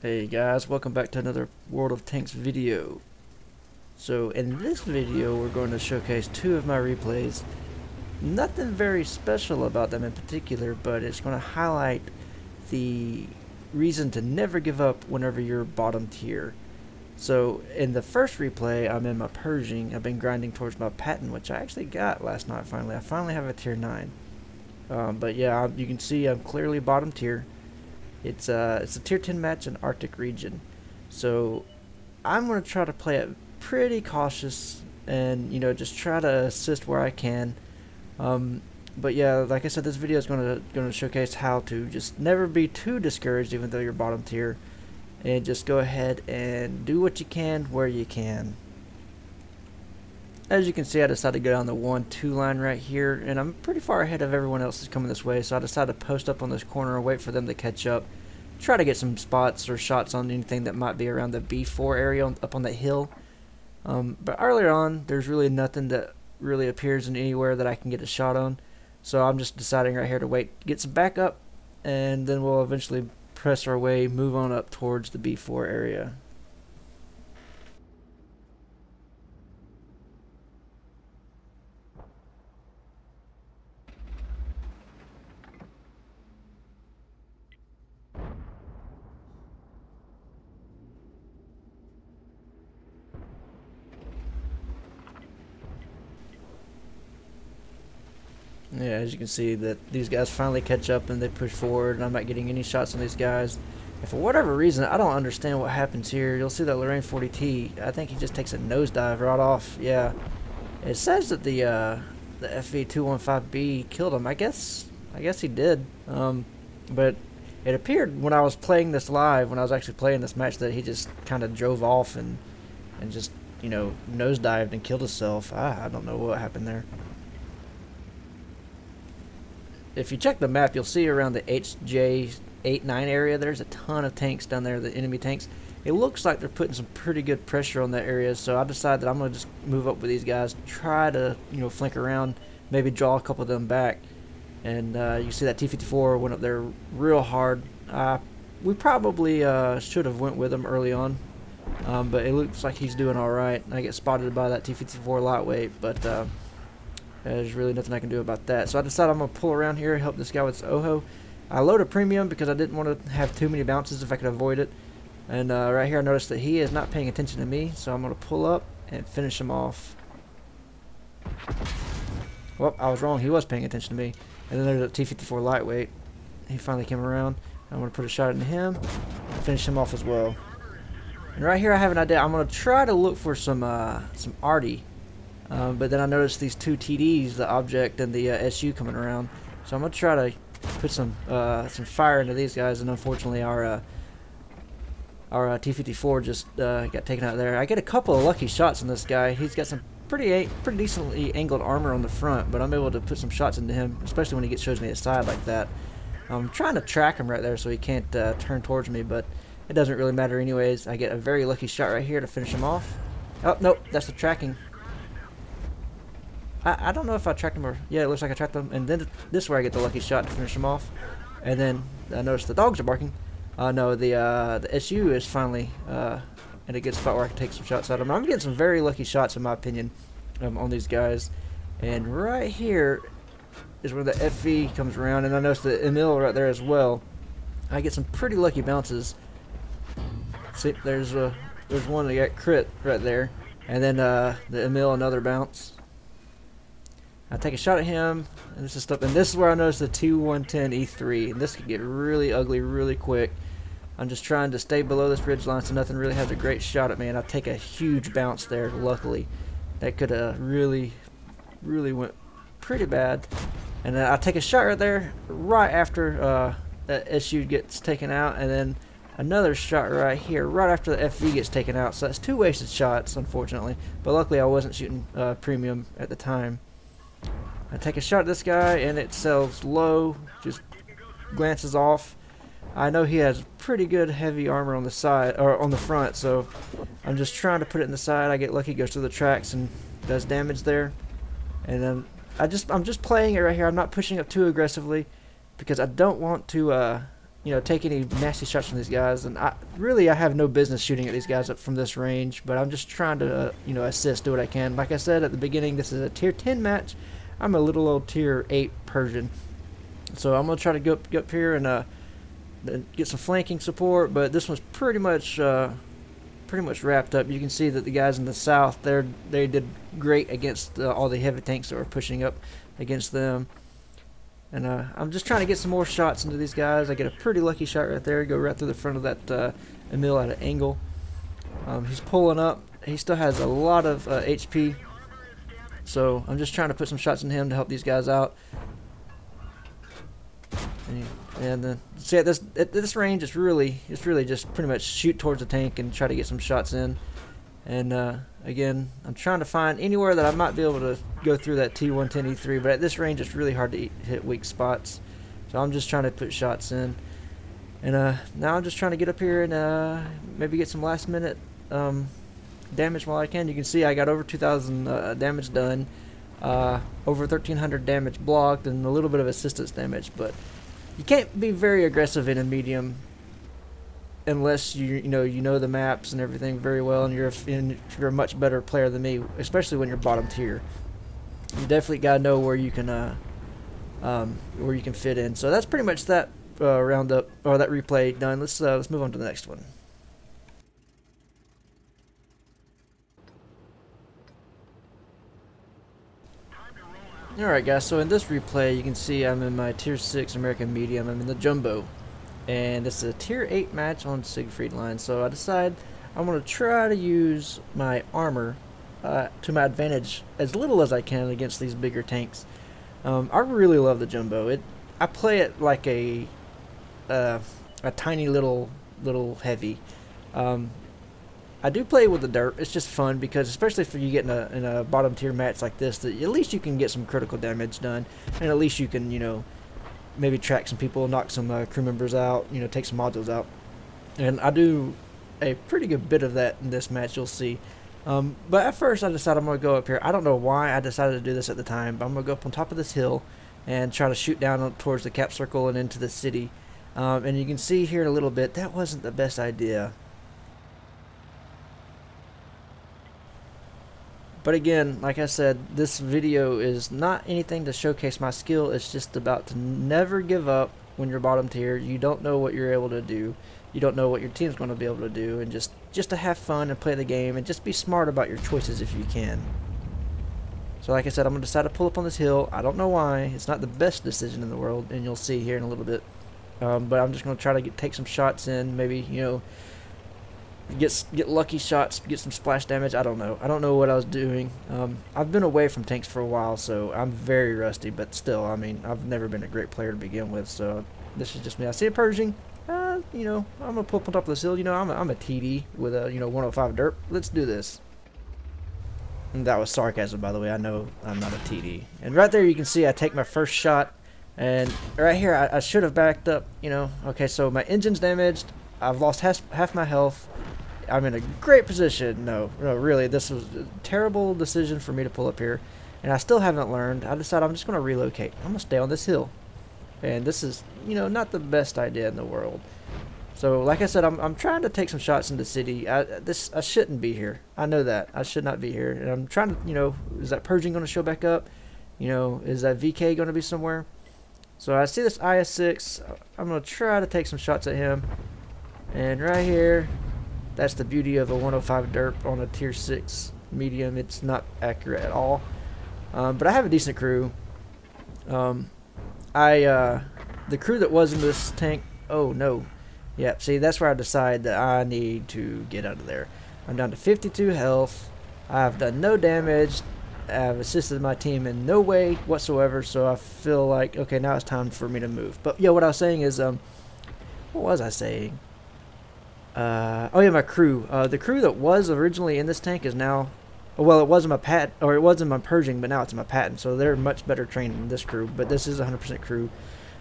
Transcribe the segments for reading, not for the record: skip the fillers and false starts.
Hey guys, welcome back to another World of Tanks video. So in this video we're going to showcase two of my replays. Nothing very special about them in particular, but it's going to highlight the reason to never give up whenever you're bottom tier. So in the first replay I'm in my Pershing. I've been grinding towards my patent, which I actually got last night finally. I finally have a tier 9. But yeah, you can see I'm clearly bottom tier. It's a tier 10 match in Arctic region, so I'm going to try to play it pretty cautious and just try to assist where I can. But yeah, like I said, this video is going to showcase how to just never be too discouraged even though you're bottom tier, and just go ahead and do what you can where you can. As you can see, I decided to go down the 1-2 line right here, and I'm pretty far ahead of everyone else that's coming this way, so I decided to post up on this corner and wait for them to catch up. Try to get some spots or shots on anything that might be around the B4 area up on that hill. But earlier on, there's really nothing that really appears in anywhere that I can get a shot on, so I'm just deciding right here to wait, get some backup, and then we'll eventually press our way, move on up towards the B4 area. Yeah, as you can see that these guys finally catch up and they push forward, and I'm not getting any shots on these guys. And for whatever reason, I don't understand what happens here. You'll see that Lorraine 40T, I think he just takes a nosedive right off. Yeah, it says that the FV215B killed him. I guess he did. But it appeared when I was playing this live, when I was actually playing this match, that he just kind of drove off and just nosedived and killed himself. I don't know what happened there. If you check the map, you'll see around the HJ89 area, there's a ton of tanks down there, the enemy tanks. It looks like they're putting some pretty good pressure on that area, so I decided that I'm going to just move up with these guys, try to flank around, maybe draw a couple of them back. And you see that T-54 went up there real hard. We probably should have went with him early on, but it looks like he's doing alright. I get spotted by that T-54 lightweight, but there's really nothing I can do about that. So I decided I'm going to pull around here, help this guy with his OHO. I loaded premium because I didn't want to have too many bounces if I could avoid it. And right here I noticed that he is not paying attention to me, so I'm going to pull up and finish him off. Well, I was wrong. He was paying attention to me. And then there's a T-54 lightweight. He finally came around. I'm going to put a shot into him and finish him off as well. And right here I have an idea. I'm going to try to look for some Arty. But then I noticed these two TDs, the object and the SU, coming around. So I'm gonna try to put some fire into these guys, and unfortunately our T-54 just got taken out there. I get a couple of lucky shots on this guy. He's got some pretty decently angled armor on the front, but I'm able to put some shots into him, especially when he shows me his side like that. I'm trying to track him right there so he can't turn towards me, but it doesn't really matter anyways. I get a very lucky shot right here to finish him off. Oh nope, that's the tracking. I don't know if I tracked him or... Yeah, it looks like I tracked him. And then this is where I get the lucky shot to finish him off. And then I noticed the dogs are barking. No, the SU is finally in a good spot where I can take some shots at him. I'm getting some very lucky shots, in my opinion, on these guys. And right here is where the FV comes around. And I noticed the Emil right there as well. I get some pretty lucky bounces. See, there's one that got crit right there. And then the Emil, another bounce. I take a shot at him, and this is stuff. And this is where I noticed the T110E3, and this could get really ugly really quick. I'm just trying to stay below this ridge line so nothing really has a great shot at me, and I take a huge bounce there. Luckily, that could have really went pretty bad. And then I take a shot right there, right after that SU gets taken out, and then another shot right here, right after the FV gets taken out. So that's two wasted shots, unfortunately. But luckily, I wasn't shooting premium at the time. I take a shot at this guy, and it sells low, just glances off. I know he has pretty good heavy armor on the side, or on the front, so I'm just trying to put it in the side. I get lucky, goes through the tracks and does damage there. And then I'm just playing it right here. I'm not pushing up too aggressively because I don't want to take any nasty shots from these guys. And I have no business shooting at these guys up from this range, but I'm just trying to assist, do what I can. Like I said at the beginning, this is a tier 10 match. I'm a little old tier 8 Persian, so I'm gonna try to go up here and get some flanking support. But this one's pretty much wrapped up. You can see that the guys in the south, they did great against all the heavy tanks that were pushing up against them. And I'm just trying to get some more shots into these guys. I get a pretty lucky shot right there. Go right through the front of that Emil at an angle. He's pulling up. He still has a lot of HP. So I'm just trying to put some shots in him to help these guys out. And then see at this range, it's really just pretty much shoot towards the tank and try to get some shots in. And again, I'm trying to find anywhere that I might be able to go through that T110 E3, but at this range it's really hard to hit weak spots. So I'm just trying to put shots in. And now I'm just trying to get up here and maybe get some last minute damage while I can. You can see I got over 2,000 damage done, over 1,300 damage blocked, and a little bit of assistance damage. But you can't be very aggressive in a medium unless you know the maps and everything very well, and you're a much better player than me, especially when you're bottom tier. You definitely gotta know where you can fit in. So that's pretty much that roundup or that replay done. Let's move on to the next one. Alright guys, so in this replay you can see I'm in my tier 6 American medium. I'm in the jumbo, and this is a tier 8 match on Siegfried Line. So I decide I'm going to try to use my armor to my advantage as little as I can against these bigger tanks. I really love the jumbo. I play it like a tiny little heavy. I do play with the dirt. It's just fun because, especially if you get in a bottom tier match like this, that at least you can get some critical damage done, and at least you can maybe track some people, knock some crew members out, take some modules out. And I do a pretty good bit of that in this match, you'll see. But at first I decided I'm going to go up here. I don't know why I decided to do this at the time, but I'm going to go up on top of this hill and try to shoot down towards the cap circle and into the city. And you can see here in a little bit, that wasn't the best idea. But again, like I said, this video is not anything to showcase my skill. It's just about to never give up when you're bottom tier. You don't know what you're able to do. You don't know what your team's going to be able to do. And just to have fun and play the game and just be smart about your choices if you can. So like I said, I'm going to decide to pull up on this hill. I don't know why. It's not the best decision in the world, and you'll see here in a little bit. But I'm just going to try to take some shots in. Maybe, get lucky shots, get some splash damage. I don't know what I was doing. I've been away from tanks for a while, so I'm very rusty, but still, I mean, I've never been a great player to begin with, so this is just me. I see a Pershing. I'm gonna pull up on top of this hill. I'm a TD with a 105 derp. Let's do this. And that was sarcasm, by the way. I know I'm not a TD. And right there you can see I take my first shot, and right here I should have backed up. Okay, so my engine's damaged. I've lost half my health. I'm in a great position. No, really, this was a terrible decision for me to pull up here, and I still haven't learned. I decided I'm just going to relocate. I'm going to stay on this hill, and this is, not the best idea in the world. So, like I said, I'm trying to take some shots in the city. I shouldn't be here. I know that. I should not be here, and I'm trying to, is that Pershing going to show back up? Is that VK going to be somewhere? So I see this IS-6. I'm going to try to take some shots at him, and right here, that's the beauty of a 105 derp on a tier 6 medium. It's not accurate at all. But I have a decent crew. The crew that was in this tank, oh no. Yeah, see, that's where I decide that I need to get out of there. I'm down to 52 health. I've done no damage. I've assisted my team in no way whatsoever, so I feel like, okay, now it's time for me to move. But yeah, what I was saying is, what was I saying? Oh yeah, my crew. The crew that was originally in this tank is now, well, it wasn't my Pershing, but now it's my Patton. So they're much better trained than this crew. But this is a 100% crew.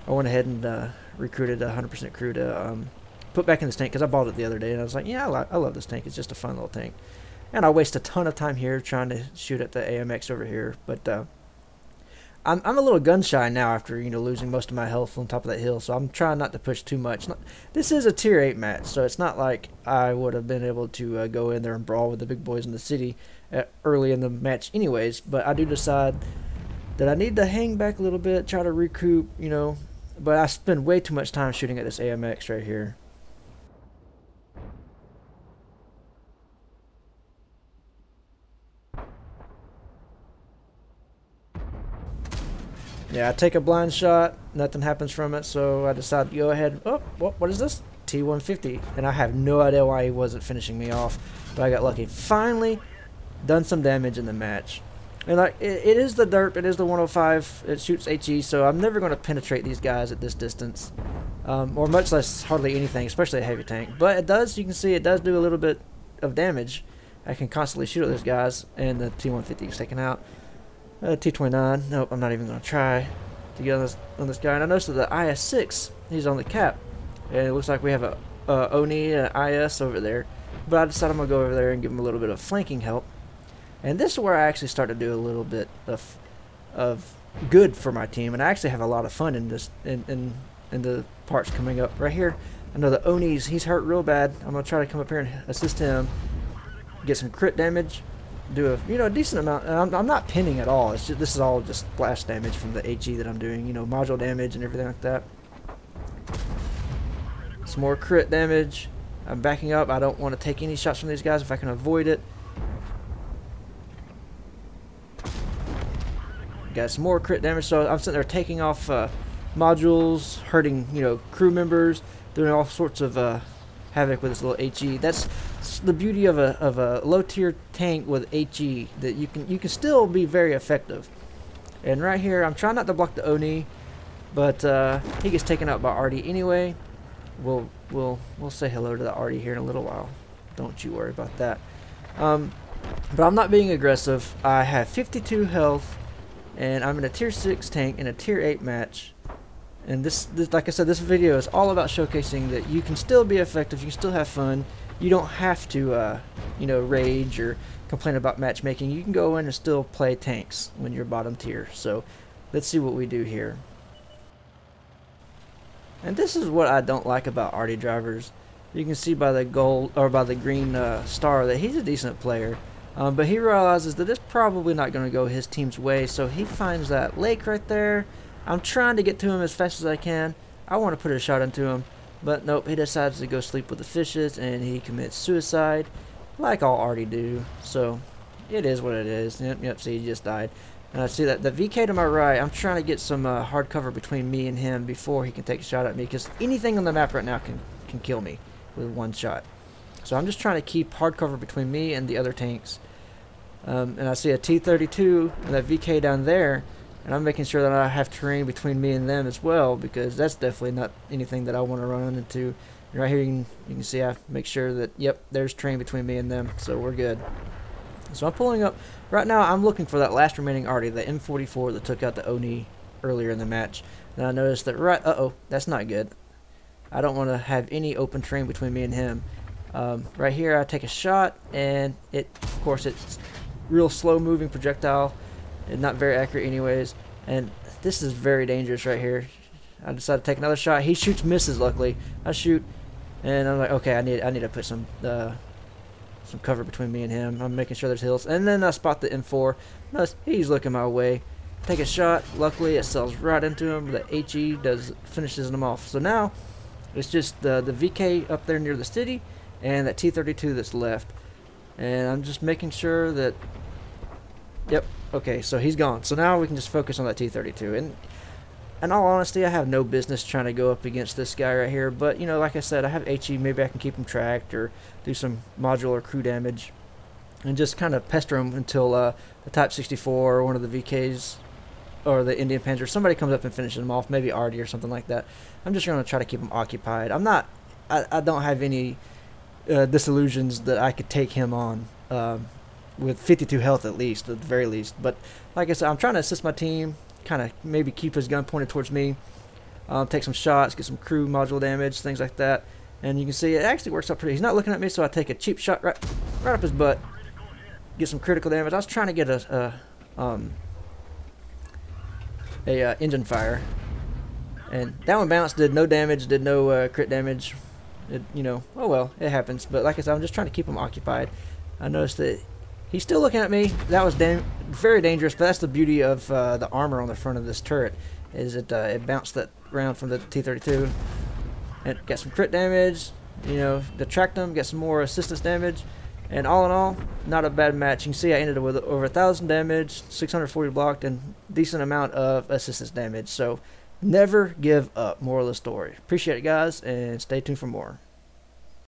I went ahead and recruited a 100% crew to put back in this tank because I bought it the other day, and I was like, yeah, I love this tank. It's just a fun little tank. And I waste a ton of time here trying to shoot at the AMX over here. But I'm a little gun shy now after, you know, losing most of my health on top of that hill, so I'm trying not to push too much. This is a tier 8 match, so it's not like I would have been able to go in there and brawl with the big boys in the city early in the match anyways, but I do decide that I need to hang back a little bit, try to recoup, you know, but I spend way too much time shooting at this AMX right here. Yeah, I take a blind shot, nothing happens from it, so I decide to go ahead. Oh, what is this? T150, and I have no idea why he wasn't finishing me off, but I got lucky. Finally, done some damage in the match. And like, it is the derp, it is the 105, it shoots HE, so I'm never going to penetrate these guys at this distance, or much less hardly anything, especially a heavy tank. But it does, you can see, it does do a little bit of damage. I can constantly shoot at those guys, and the T150 is taken out. T29, nope, I'm not even going to try to get on this guy. And I noticed that the IS-6, he's on the cap. And it looks like we have a Oni and an IS over there. But I decided I'm going to go over there and give him a little bit of flanking help. And this is where I actually start to do a little bit of good for my team. And I actually have a lot of fun in this in the parts coming up. Right here, I know the Oni's, he's hurt real bad. I'm going to try to come up here and assist him. Get some crit damage. Do a, you know, a decent amount. I'm not pinning at all. It's just, this is all just splash damage from the HE that I'm doing, you know, module damage and everything like that. Some more crit damage. I'm backing up. I don't want to take any shots from these guys if I can avoid it. Got some more crit damage, so I'm sitting there taking off modules, hurting, you know, crew members, doing all sorts of havoc with this little HE. That's the beauty of a low tier tank with HE, that you can still be very effective. And right here, I'm trying not to block the Oni, but he gets taken out by Arty anyway. We'll say hello to the Arty here in a little while. Don't you worry about that. But I'm not being aggressive. I have 52 health, and I'm in a tier 6 tank in a tier 8 match. And this, like I said, this video is all about showcasing that you can still be effective, you can still have fun. You don't have to, you know, rage or complain about matchmaking. You can go in and still play tanks when you're bottom tier. So let's see what we do here. And this is what I don't like about Arty Drivers. You can see by the gold or by the green star that he's a decent player. But he realizes that it's probably not going to go his team's way, so he finds that lake right there. I'm trying to get to him as fast as I can. I want to put a shot into him, but nope, he decides to go sleep with the fishes, and he commits suicide, like all Arty do. So it is what it is. Yep, see, he just died. And I see that the VK to my right, I'm trying to get some hard cover between me and him before he can take a shot at me, because anything on the map right now can kill me with one shot. So I'm just trying to keep hard cover between me and the other tanks. And I see a T-32 and that VK down there, and I'm making sure that I have terrain between me and them as well, because that's definitely not anything that I want to run into. And right here you can see I make sure that, yep, there's terrain between me and them, so we're good. So I'm pulling up. Right now I'm looking for that last remaining Arty, the M44 that took out the Oni earlier in the match. And I noticed that that's not good. I don't want to have any open terrain between me and him. Right here I take a shot, and of course it's real slow moving projectile and not very accurate anyways, and this is very dangerous right here. I decide to take another shot. He shoots, misses, luckily. I shoot, and I'm like, okay, I need to put some cover between me and him. I'm making sure there's hills, and then I spot the M4. Notice he's looking my way. Take a shot, luckily it sells right into him. The HE finishes him off. So now it's just the VK up there near the city and that T-32 that's left, and I'm just making sure that, yep, okay, so he's gone. So now we can just focus on that T-32. And in all honesty, I have no business trying to go up against this guy right here, but you know, like I said, I have HE. Maybe I can keep him tracked or do some module or crew damage and just kind of pester him until the Type 64 or one of the VKs or the Indian Panzer, somebody comes up and finishes him off, maybe Arty or something like that. I'm just going to try to keep him occupied. I don't have any disillusions that I could take him on with 52 health at the very least. But like I said, I'm trying to assist my team, kind of maybe keep his gun pointed towards me, take some shots, get some crew module damage, things like that. And you can see it actually works out pretty. He's not looking at me, so I take a cheap shot right up his butt, get some critical damage. I was trying to get a engine fire, and that one bounced, did no damage, did no crit damage. It, you know, oh well, it happens. But like I said, I'm just trying to keep him occupied. I noticed that he's still looking at me. That was very dangerous, but that's the beauty of the armor on the front of this turret, is it bounced that round from the T-32 and got some crit damage. You know, detract him, get some more assistance damage, and all in all, not a bad match. You can see I ended up with over 1,000 damage, 640 blocked, and decent amount of assistance damage. So never give up. Moral of the story. Appreciate it, guys, and stay tuned for more.